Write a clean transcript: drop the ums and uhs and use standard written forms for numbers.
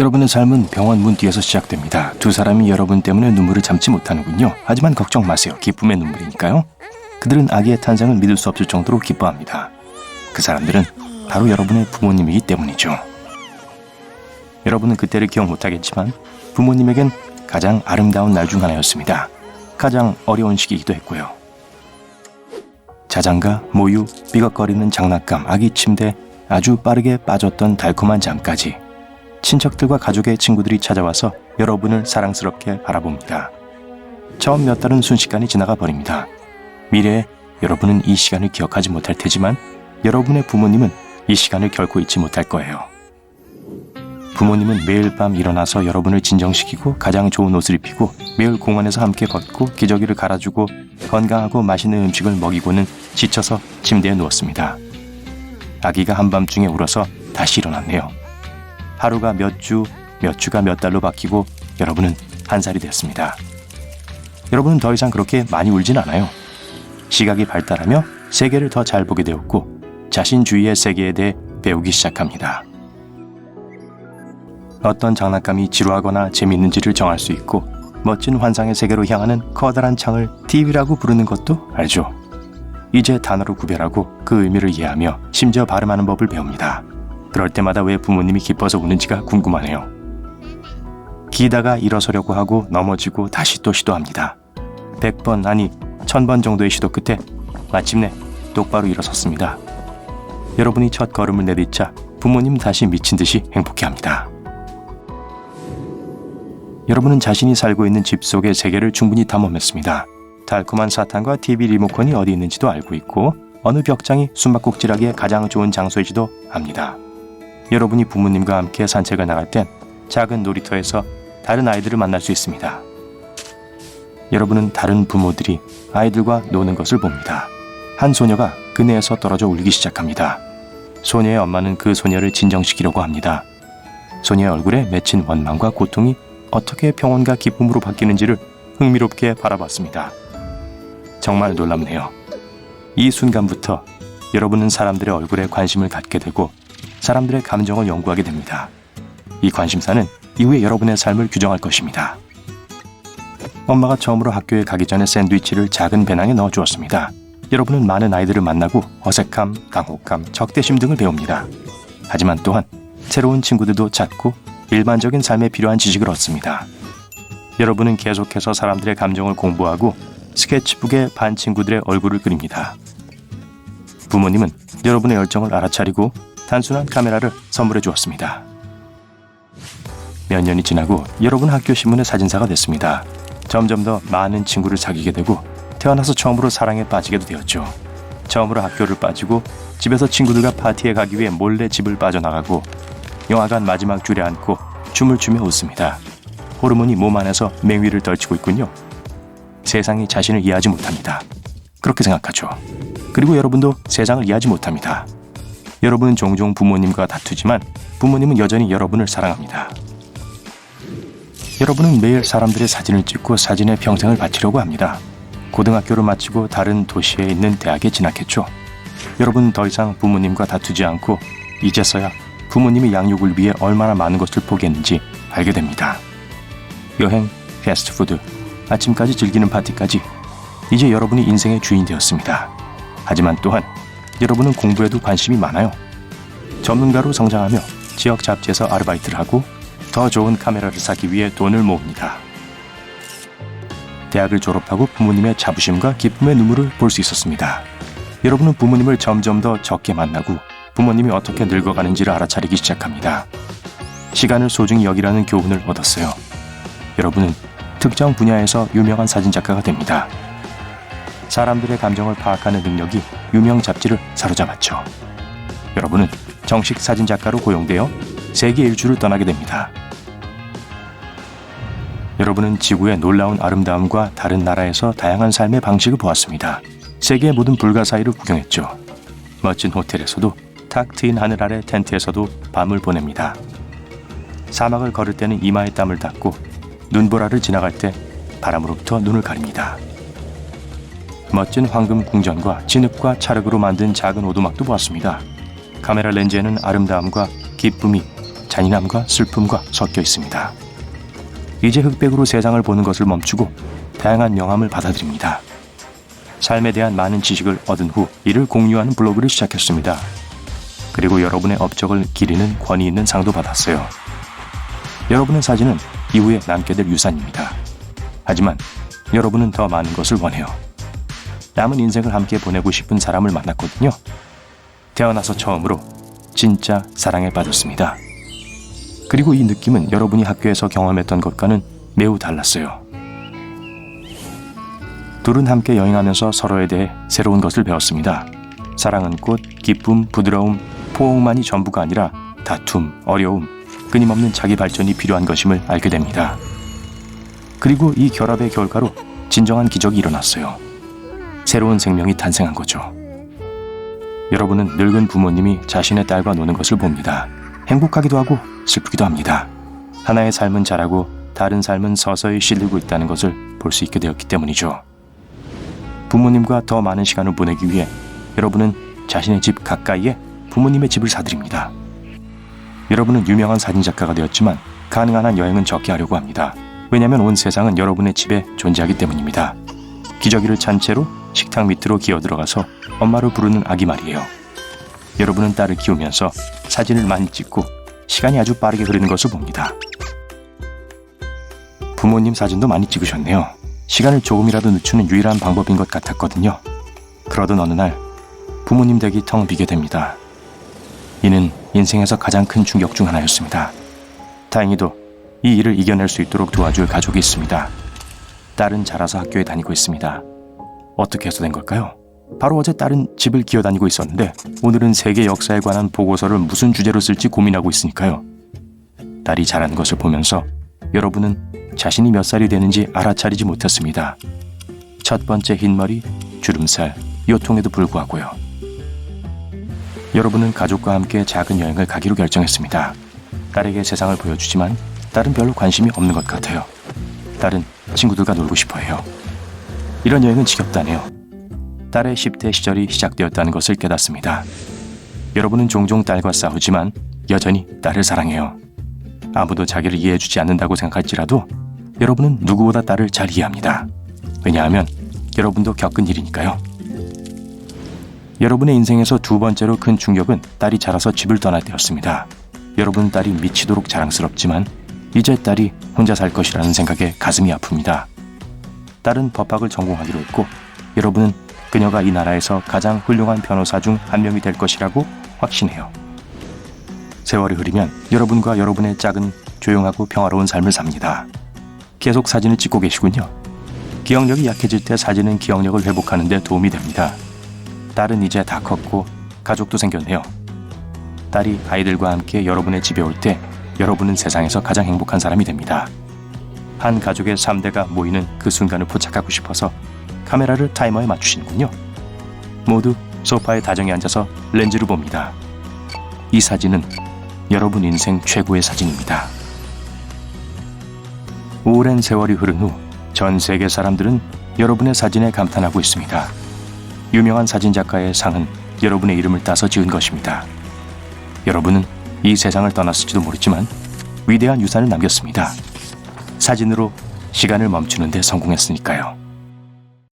여러분의 삶은 병원 문 뒤에서 시작됩니다. 두 사람이 여러분 때문에 눈물을 참지 못하는군요. 하지만 걱정 마세요. 기쁨의 눈물이니까요. 그들은 아기의 탄생을 믿을 수 없을 정도로 기뻐합니다. 그 사람들은 바로 여러분의 부모님이기 때문이죠. 여러분은 그때를 기억 못하겠지만 부모님에겐 가장 아름다운 날 중 하나였습니다. 가장 어려운 시기이기도 했고요. 자장가, 모유, 삐걱거리는 장난감, 아기 침대, 아주 빠르게 빠졌던 달콤한 잠까지 친척들과 가족의 친구들이 찾아와서 여러분을 사랑스럽게 바라봅니다. 처음 몇 달은 순식간에 지나가 버립니다. 미래에 여러분은 이 시간을 기억하지 못할 테지만 여러분의 부모님은 이 시간을 결코 잊지 못할 거예요. 부모님은 매일 밤 일어나서 여러분을 진정시키고 가장 좋은 옷을 입히고 매일 공원에서 함께 걷고 기저귀를 갈아주고 건강하고 맛있는 음식을 먹이고는 지쳐서 침대에 누웠습니다. 아기가 한밤중에 울어서 다시 일어났네요. 하루가 몇 주, 몇 주가 몇 달로 바뀌고 여러분은 한 살이 됐습니다. 여러분은 더 이상 그렇게 많이 울진 않아요. 시각이 발달하며 세계를 더 잘 보게 되었고 자신 주위의 세계에 대해 배우기 시작합니다. 어떤 장난감이 지루하거나 재미있는지를 정할 수 있고 멋진 환상의 세계로 향하는 커다란 창을 TV라고 부르는 것도 알죠. 이제 단어로 구별하고 그 의미를 이해하며 심지어 발음하는 법을 배웁니다. 그럴 때마다 왜 부모님이 기뻐서 우는지가 궁금하네요. 기다가 일어서려고 하고 넘어지고 다시 또 시도합니다. 100번 아니 1000번 정도의 시도 끝에 마침내 똑바로 일어섰습니다. 여러분이 첫 걸음을 내딛자 부모님 다시 미친 듯이 행복해합니다. 여러분은 자신이 살고 있는 집 속의 세계를 충분히 탐험했습니다. 달콤한 사탕과 TV 리모컨이 어디 있는지도 알고 있고 어느 벽장이 숨바꼭질하기에 가장 좋은 장소인지도 압니다. 여러분이 부모님과 함께 산책을 나갈 땐 작은 놀이터에서 다른 아이들을 만날 수 있습니다. 여러분은 다른 부모들이 아이들과 노는 것을 봅니다. 한 소녀가 그네에서 떨어져 울기 시작합니다. 소녀의 엄마는 그 소녀를 진정시키려고 합니다. 소녀의 얼굴에 맺힌 원망과 고통이 어떻게 평온과 기쁨으로 바뀌는지를 흥미롭게 바라봤습니다. 정말 놀랍네요. 이 순간부터 여러분은 사람들의 얼굴에 관심을 갖게 되고 사람들의 감정을 연구하게 됩니다. 이 관심사는 이후에 여러분의 삶을 규정할 것입니다. 엄마가 처음으로 학교에 가기 전에 샌드위치를 작은 배낭에 넣어주었습니다. 여러분은 많은 아이들을 만나고 어색함, 당혹감, 적대심 등을 배웁니다. 하지만 또한 새로운 친구들도 찾고 일반적인 삶에 필요한 지식을 얻습니다. 여러분은 계속해서 사람들의 감정을 공부하고 스케치북에 반 친구들의 얼굴을 그립니다. 부모님은 여러분의 열정을 알아차리고 단순한 카메라를 선물해 주었습니다. 몇 년이 지나고 여러분 학교 신문의 사진사가 됐습니다. 점점 더 많은 친구를 사귀게 되고 태어나서 처음으로 사랑에 빠지게도 되었죠. 처음으로 학교를 빠지고 집에서 친구들과 파티에 가기 위해 몰래 집을 빠져나가고 영화관 마지막 줄에 앉고 춤을 추며 웃습니다. 호르몬이 몸 안에서 맹위를 떨치고 있군요. 세상이 자신을 이해하지 못합니다. 그렇게 생각하죠. 그리고 여러분도 세상을 이해하지 못합니다. 여러분은 종종 부모님과 다투지만 부모님은 여전히 여러분을 사랑합니다. 여러분은 매일 사람들의 사진을 찍고 사진에 평생을 바치려고 합니다. 고등학교를 마치고 다른 도시에 있는 대학에 진학했죠. 여러분은 더 이상 부모님과 다투지 않고 이제서야 부모님의 양육을 위해 얼마나 많은 것을 포기했는지 알게 됩니다. 여행, 패스트푸드, 아침까지 즐기는 파티까지 이제 여러분이 인생의 주인이 되었습니다. 하지만 또한 여러분은 공부에도 관심이 많아요. 전문가로 성장하며 지역 잡지에서 아르바이트를 하고 더 좋은 카메라를 사기 위해 돈을 모읍니다. 대학을 졸업하고 부모님의 자부심과 기쁨의 눈물을 볼 수 있었습니다. 여러분은 부모님을 점점 더 적게 만나고 부모님이 어떻게 늙어가는지를 알아차리기 시작합니다. 시간을 소중히 여기라는 교훈을 얻었어요. 여러분은 특정 분야에서 유명한 사진작가가 됩니다. 사람들의 감정을 파악하는 능력이 유명 잡지를 사로잡았죠. 여러분은 정식 사진작가로 고용되어 세계 일주를 떠나게 됩니다. 여러분은 지구의 놀라운 아름다움과 다른 나라에서 다양한 삶의 방식을 보았습니다. 세계의 모든 불가사의를 구경했죠. 멋진 호텔에서도 탁 트인 하늘 아래 텐트에서도 밤을 보냅니다. 사막을 걸을 때는 이마에 땀을 닦고 눈보라를 지나갈 때 바람으로부터 눈을 가립니다. 멋진 황금 궁전과 진흙과 찰흙으로 만든 작은 오두막도 보았습니다. 카메라 렌즈에는 아름다움과 기쁨이 잔인함과 슬픔과 섞여 있습니다. 이제 흑백으로 세상을 보는 것을 멈추고 다양한 명함을 받아들입니다. 삶에 대한 많은 지식을 얻은 후 이를 공유하는 블로그를 시작했습니다. 그리고 여러분의 업적을 기리는 권위 있는 상도 받았어요. 여러분의 사진은 이후에 남게 될 유산입니다. 하지만 여러분은 더 많은 것을 원해요. 남은 인생을 함께 보내고 싶은 사람을 만났거든요. 태어나서 처음으로 진짜 사랑에 빠졌습니다. 그리고 이 느낌은 여러분이 학교에서 경험했던 것과는 매우 달랐어요. 둘은 함께 여행하면서 서로에 대해 새로운 것을 배웠습니다. 사랑은 꽃, 기쁨, 부드러움, 포옹만이 전부가 아니라 다툼, 어려움, 끊임없는 자기 발전이 필요한 것임을 알게 됩니다. 그리고 이 결합의 결과로 진정한 기적이 일어났어요. 새로운 생명이 탄생한 거죠. 여러분은 늙은 부모님이 자신의 딸과 노는 것을 봅니다. 행복하기도 하고 슬프기도 합니다. 하나의 삶은 자라고 다른 삶은 서서히 시들고 있다는 것을 볼 수 있게 되었기 때문이죠. 부모님과 더 많은 시간을 보내기 위해 여러분은 자신의 집 가까이에 부모님의 집을 사드립니다. 여러분은 유명한 사진작가가 되었지만 가능한 한 여행은 적게 하려고 합니다. 왜냐하면 온 세상은 여러분의 집에 존재하기 때문입니다. 기저귀를 찬 채로 식탁 밑으로 기어 들어가서 엄마를 부르는 아기 말이에요. 여러분은 딸을 키우면서 사진을 많이 찍고 시간이 아주 빠르게 흐르는 것을 봅니다. 부모님 사진도 많이 찍으셨네요. 시간을 조금이라도 늦추는 유일한 방법인 것 같았거든요. 그러던 어느 날 부모님 댁이 텅 비게 됩니다. 이는 인생에서 가장 큰 충격 중 하나였습니다. 다행히도 이 일을 이겨낼 수 있도록 도와줄 가족이 있습니다. 딸은 자라서 학교에 다니고 있습니다. 어떻게 해서 된 걸까요? 바로 어제 딸은 집을 기어다니고 있었는데 오늘은 세계 역사에 관한 보고서를 무슨 주제로 쓸지 고민하고 있으니까요. 딸이 자라는 것을 보면서 여러분은 자신이 몇 살이 되는지 알아차리지 못했습니다. 첫 번째 흰머리, 주름살, 요통에도 불구하고요. 여러분은 가족과 함께 작은 여행을 가기로 결정했습니다. 딸에게 세상을 보여주지만 딸은 별로 관심이 없는 것 같아요. 딸은 친구들과 놀고 싶어 해요. 이런 여행은 지겹다네요. 딸의 10대 시절이 시작되었다는 것을 깨닫습니다. 여러분은 종종 딸과 싸우지만 여전히 딸을 사랑해요. 아무도 자기를 이해해주지 않는다고 생각할지라도 여러분은 누구보다 딸을 잘 이해합니다. 왜냐하면 여러분도 겪은 일이니까요. 여러분의 인생에서 두 번째로 큰 충격은 딸이 자라서 집을 떠날 때였습니다. 여러분 딸이 미치도록 자랑스럽지만 이제 딸이 혼자 살 것이라는 생각에 가슴이 아픕니다. 딸은 법학을 전공하기로 했고 여러분은 그녀가 이 나라에서 가장 훌륭한 변호사 중 한 명이 될 것이라고 확신해요. 세월이 흐르면 여러분과 여러분의 짝은 조용하고 평화로운 삶을 삽니다. 계속 사진을 찍고 계시군요. 기억력이 약해질 때 사진은 기억력을 회복하는 데 도움이 됩니다. 딸은 이제 다 컸고 가족도 생겼네요. 딸이 아이들과 함께 여러분의 집에 올 때 여러분은 세상에서 가장 행복한 사람이 됩니다. 한 가족의 3대가 모이는 그 순간을 포착하고 싶어서 카메라를 타이머에 맞추시는군요. 모두 소파에 다정히 앉아서 렌즈를 봅니다. 이 사진은 여러분 인생 최고의 사진입니다. 오랜 세월이 흐른 후 전 세계 사람들은 여러분의 사진에 감탄하고 있습니다. 유명한 사진작가의 상은 여러분의 이름을 따서 지은 것입니다. 여러분은 이 세상을 떠났을지도 모르지만 위대한 유산을 남겼습니다. 사진으로 시간을 멈추는 데 성공했으니까요.